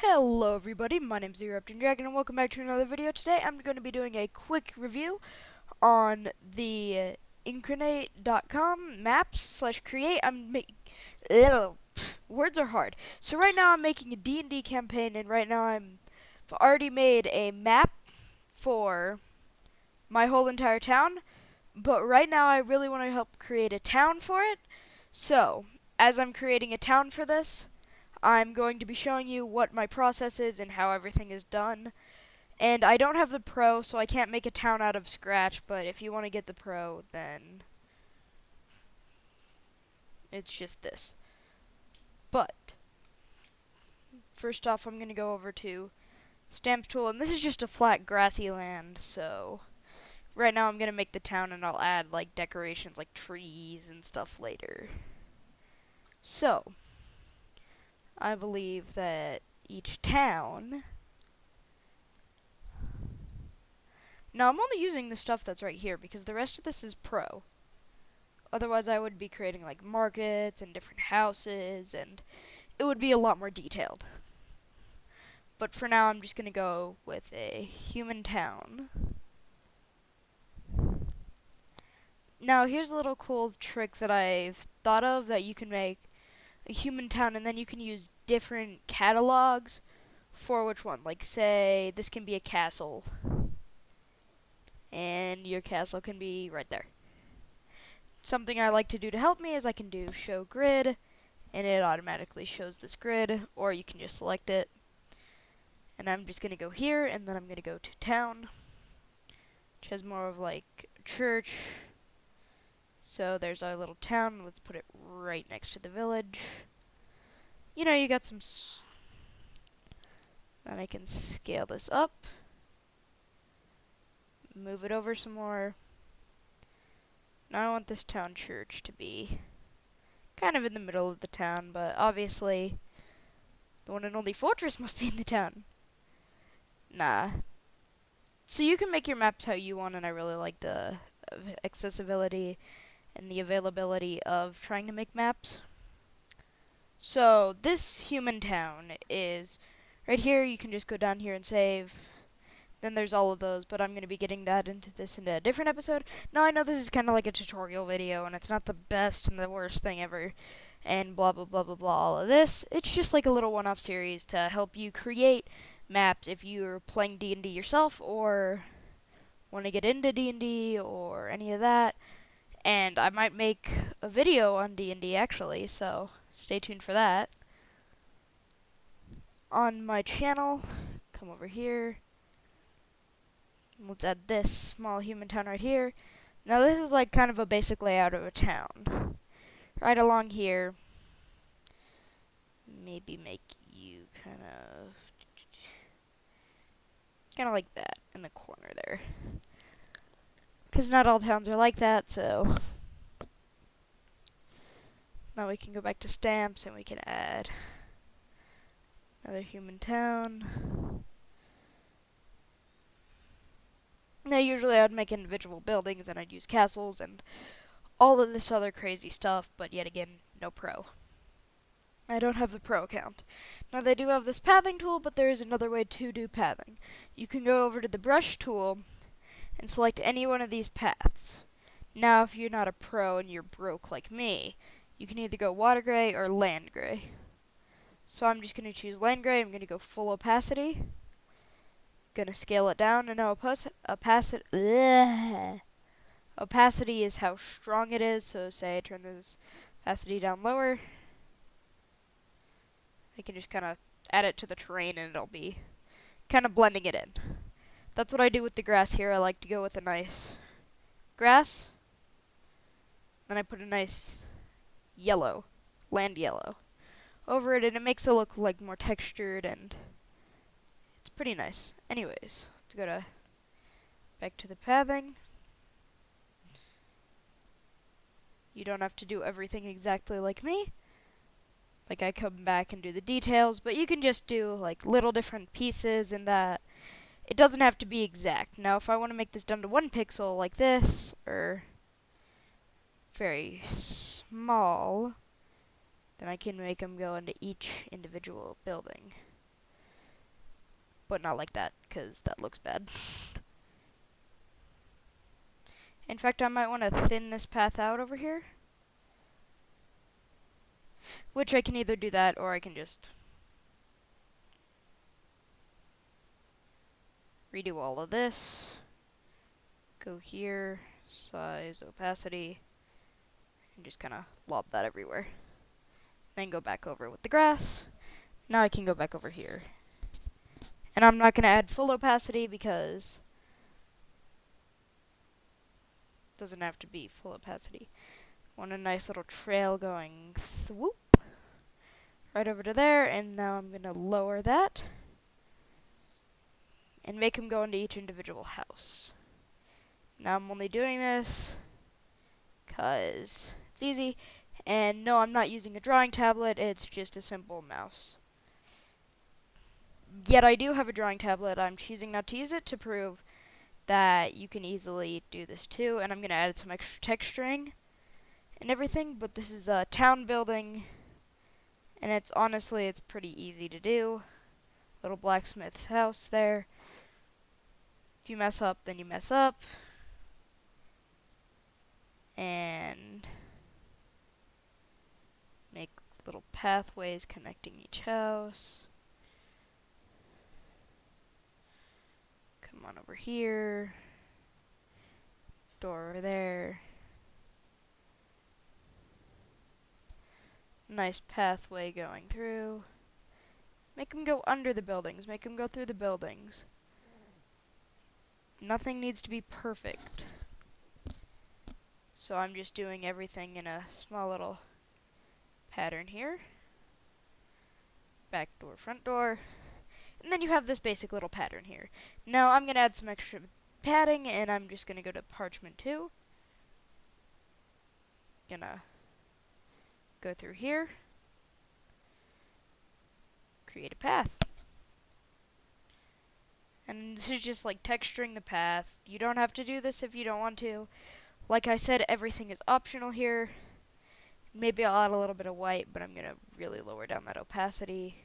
Hello everybody, my name's Dragon and welcome back to another video. Today I'm going to be doing a quick review on the incarnate.com maps slash create. Words are hard. So right now I'm making a D&D campaign, and right now I've already made a map for my whole entire town, but right now I really want to help create a town for it. So, as I'm creating a town for this, I'm going to be showing you what my process is and how everything is done. And I don't have the pro, so I can't make a town out of scratch, but if you want to get the pro, then it's just this. But, first off, I'm going to go over to Stamp Tool, and this is just a flat grassy land, so right now I'm going to make the town, and I'll add like decorations like trees and stuff later. So, I believe that each town... Now, I'm only using the stuff that's right here because the rest of this is pro. Otherwise, I would be creating like markets and different houses, and it would be a lot more detailed. But for now, I'm just going to go with a human town. Now, here's a little cool trick that I've thought of, that you can make a human town, and then you can use different catalogs for which one. Like, say, this can be a castle, and your castle can be right there. Something I like to do to help me is I can do show grid, and it automatically shows this grid, or you can just select it. And I'm just going to go here, and then I'm going to go to town, which has more of like a church. So there's our little town. Let's put it right next to the village. You know, you got some... Then I can scale this up. Move it over some more. Now I want this town church to be kind of in the middle of the town, but obviously the one and only fortress must be in the town. Nah. So you can make your maps how you want, and I really like the accessibility and the availability of trying to make maps. So this human town is right here. You can just go down here and save. Then there's all of those, but I'm going to be getting that into a different episode. Now, I know this is kind of like a tutorial video, and it's not the best and the worst thing ever, and blah, blah, blah, blah, blah, all of this. It's just like a little one-off series to help you create maps if you're playing D&D yourself, or want to get into D&D, or any of that. And I might make a video on D&D, actually, so stay tuned for that. On my channel, come over here. Let's add this small human town right here. Now this is like kind of a basic layout of a town. Right along here, maybe make you kind of like that in the corner there. Because not all towns are like that, so now we can go back to stamps and we can add another human town. Now, usually I'd make individual buildings, and I'd use castles and all of this other crazy stuff, but yet again, no pro. I don't have the pro account. Now, they do have this pathing tool, but there is another way to do pathing. You can go over to the brush tool and select any one of these paths. Now, if you're not a pro and you're broke like me, you can either go water gray or land gray. So I'm just going to choose land gray. I'm going to go full opacity. Gonna scale it down, and now opacity is how strong it is. So say I turn this opacity down lower, I can just kind of add it to the terrain, and it'll be kind of blending it in. That's what I do with the grass here. I like to go with a nice grass, then I put a nice yellow, land yellow, over it, and it makes it look like more textured, and it's pretty nice. Anyways, let's go back to the pathing. You don't have to do everything exactly like me. Like, I come back and do the details, but you can just do like little different pieces, and that it doesn't have to be exact. Now, if I want to make this down to 1 pixel like this, or very small, then I can make them go into each individual building. but not like that, because that looks bad. In fact, I might want to thin this path out over here, which I can either do that or I can just redo all of this. Go here, size, opacity, and just kind of lob that everywhere. Then go back over with the grass. Now I can go back over here. And I'm not going to add full opacity because it doesn't have to be full opacity. Want a nice little trail going swoop right over to there, and now I'm going to lower that and make them go into each individual house. Now I'm only doing this because it's easy, and no, I'm not using a drawing tablet, it's just a simple mouse. Yet I do have a drawing tablet. I'm choosing not to use it to prove that you can easily do this too, and I'm going to add some extra texturing and everything, but this is a town building, and it's pretty easy to do. Little blacksmith house there. If you mess up, then you mess up. And make little pathways connecting each house. Come on over here. Door over there. Nice pathway going through. Make them go under the buildings. Make them go through the buildings. Nothing needs to be perfect. So I'm just doing everything in a small little pattern here. Back door, front door. And then you have this basic little pattern here. Now I'm going to add some extra padding, and I'm just going to go to parchment 2. Gonna go through here. Create a path. And this is just like texturing the path. You don't have to do this if you don't want to. Like I said, everything is optional here. Maybe I'll add a little bit of white, but I'm going to really lower down that opacity.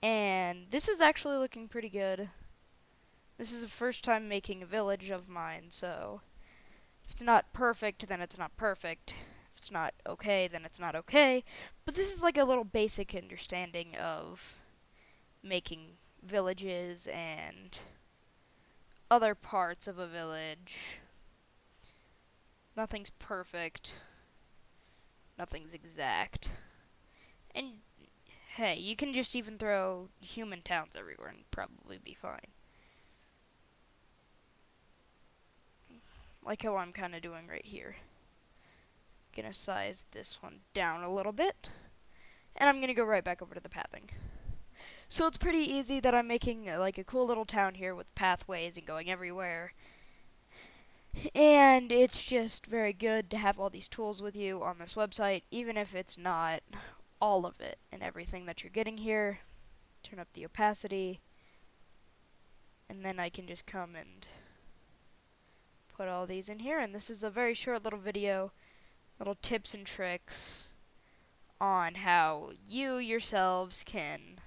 And this is actually looking pretty good. This is the first time making a village of mine, so if it's not perfect, then it's not perfect. If it's not okay, then it's not okay. But this is like a little basic understanding of making villages and other parts of a village. Nothing's perfect. Nothing's exact. And hey, you can just even throw human towns everywhere and probably be fine. Like how I'm kind of doing right here. Gonna size this one down a little bit. And I'm gonna go right back over to the pathing. So it's pretty easy that I'm making like a cool little town here with pathways and going everywhere. And it's just very good to have all these tools with you on this website, even if it's not all of it and everything that you're getting here. Turn up the opacity, and then I can just come and put all these in here. And this is a very short little video, little tips and tricks on how you yourselves can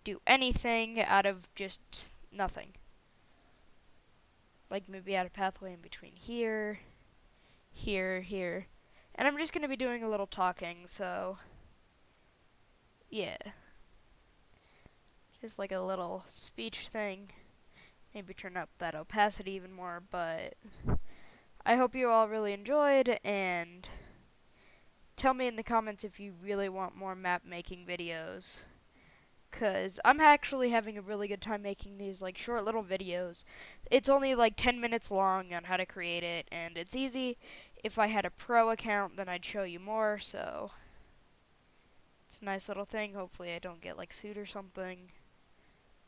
do anything out of just nothing. Like maybe add a pathway in between here, here, here. And I'm just going to be doing a little talking, so yeah. Just like a little speech thing. Maybe turn up that opacity even more, but I hope you all really enjoyed, and tell me in the comments if you really want more map making videos. Cause I'm actually having a really good time making these like short little videos. It's only like 10 minutes long on how to create it, and it's easy. If I had a pro account, then I'd show you more, so it's a nice little thing. Hopefully I don't get like sued or something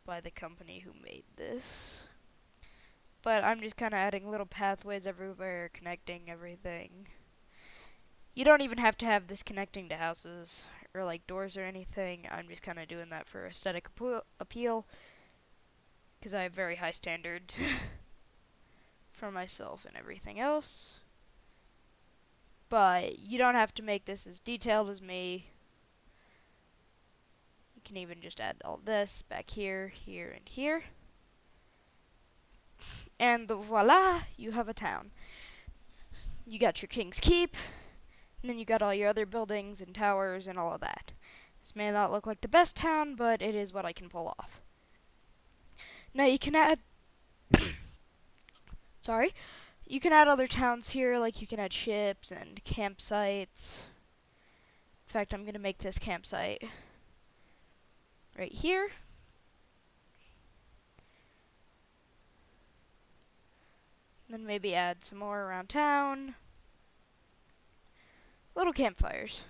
by the company who made this. But I'm just kind of adding little pathways everywhere, connecting everything. You don't even have to have this connecting to houses or like doors or anything. I'm just kind of doing that for aesthetic appeal because I have very high standards for myself and everything else. But you don't have to make this as detailed as me. can even just add all this back here, here, and here. And voila, you have a town. You got your King's Keep, and then you got all your other buildings and towers and all of that. This may not look like the best town, but it is what I can pull off. Now you can add you can add other towns here, like you can add ships and campsites. In fact, I'm going to make this campsite right here. Then maybe add some more around town. Little campfires.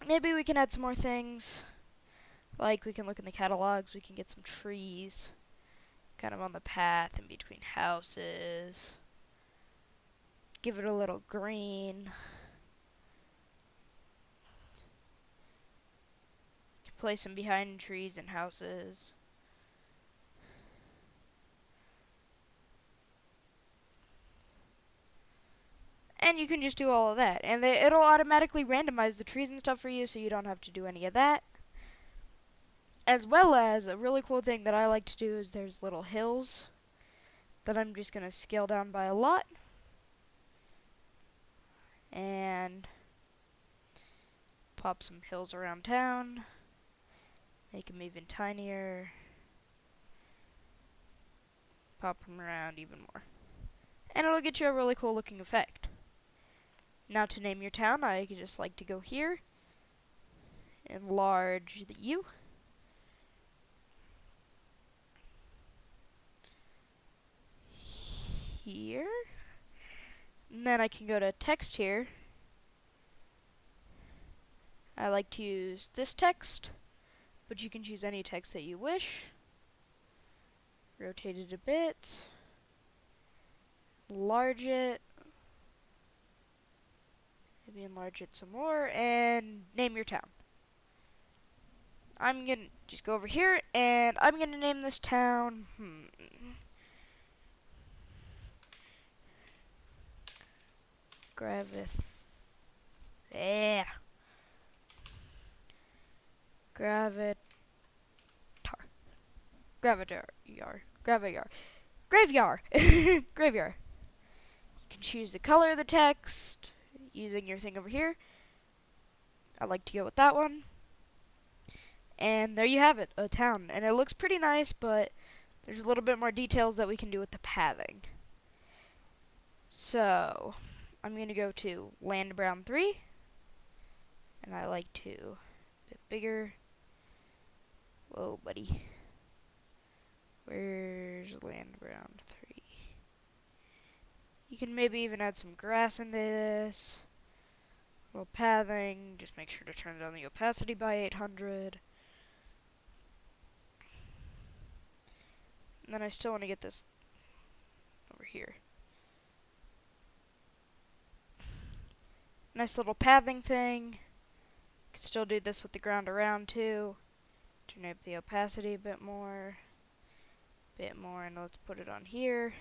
Maybe we can add some more things. Like we can look in the catalogs, we can get some trees kind of on the path in between houses. Give it a little green. Place them behind trees and houses. And you can just do all of that. And it'll automatically randomize the trees and stuff for you, so you don't have to do any of that. As well as, a really cool thing that I like to do is there's little hills that I'm just going to scale down by a lot. And pop some hills around town. Make them even tinier. Pop them around even more. And it'll get you a really cool looking effect. Now to name your town, I just like to go here. Enlarge the U. Here. And then I can go to text here. I like to use this text, but you can choose any text that you wish. Rotate it a bit. Enlarge it. Maybe enlarge it some more, and name your town. I'm gonna just go over here, and I'm gonna name this town, Gravitar. Graveyard. Graveyard. You can choose the color of the text using your thing over here. I like to go with that one. And there you have it, a town. And it looks pretty nice, but there's a little bit more details that we can do with the pathing. So, I'm going to go to Land Brown 3. And I like to a bit bigger. Whoa, buddy. Where's Land Brown 3? You can maybe even add some grass into this. A little pathing. Just make sure to turn down the opacity by 800. And then I still want to get this over here. Nice little pathing thing. Can still do this with the ground around too. Turn up the opacity a bit more. And let's put it on here.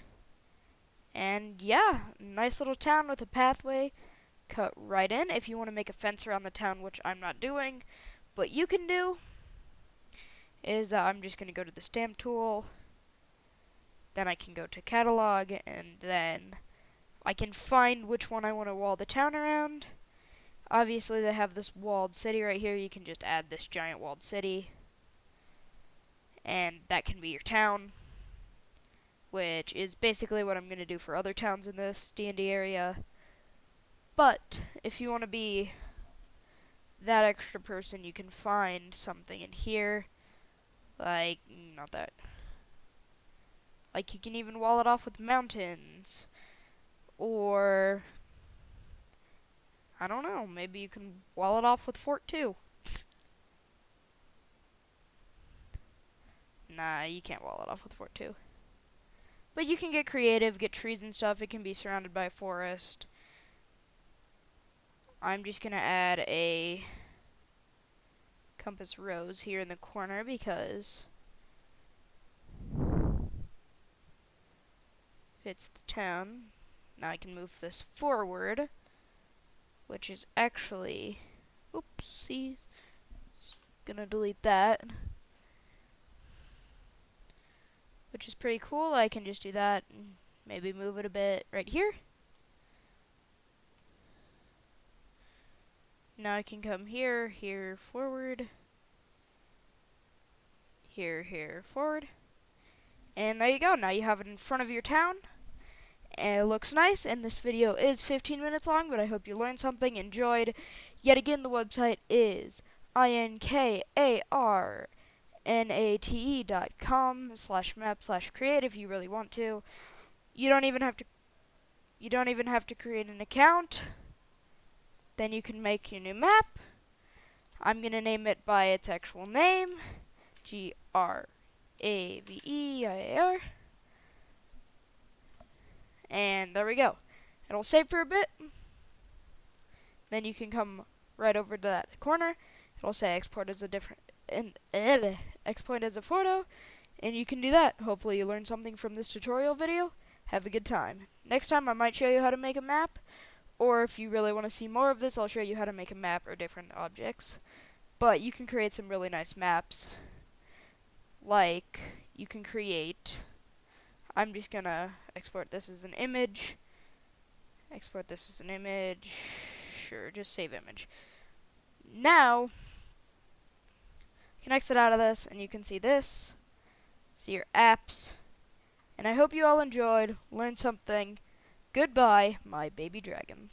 And yeah, nice little town with a pathway cut right in. If you want to make a fence around the town, which I'm not doing, but you can do, is I'm just going to go to the stamp tool. Then I can go to catalog, and then I can find which one I want to wall the town around. Obviously, they have this walled city right here. You can just add this giant walled city. And that can be your town, which is basically what I'm going to do for other towns in this D&D area. But if you want to be that extra person, you can find something in here. Like, not that. Like, you can even wall it off with mountains. Or, I don't know, maybe you can wall it off with Fort 2. Nah, you can't wall it off with Fort 2. But you can get creative, get trees and stuff. It can be surrounded by a forest. I'm just going to add a compass rose here in the corner because fits the town. Now I can move this forward, which is actually, oopsie, Gonna delete that, which is pretty cool. I can just do that and maybe move it a bit right here. Now I can come here, here, forward, here, forward. And there you go. Now you have it in front of your town. And it looks nice. And this video is 15 minutes long, but I hope you learned something, enjoyed. Yet again, the website is inkarnate.com/map/create if you really want to. You don't even have to create an account. Then you can make your new map. I'm going to name it by its actual name, Graveir. And there we go. It'll save for a bit. Then you can come right over to that corner. It'll say export as a export as a photo, and you can do that. Hopefully you learned something from this tutorial video. Have a good time. Next time I might show you how to make a map, or if you really want to see more of this, I'll show you how to make a map or different objects. But you can create some really nice maps. Like, you can create, I'm just gonna export this as an image. Export this as an image. Sure, just save image. Now, you can exit out of this, and you can see this. See your apps. And I hope you all enjoyed, learned something. Goodbye, my baby dragons.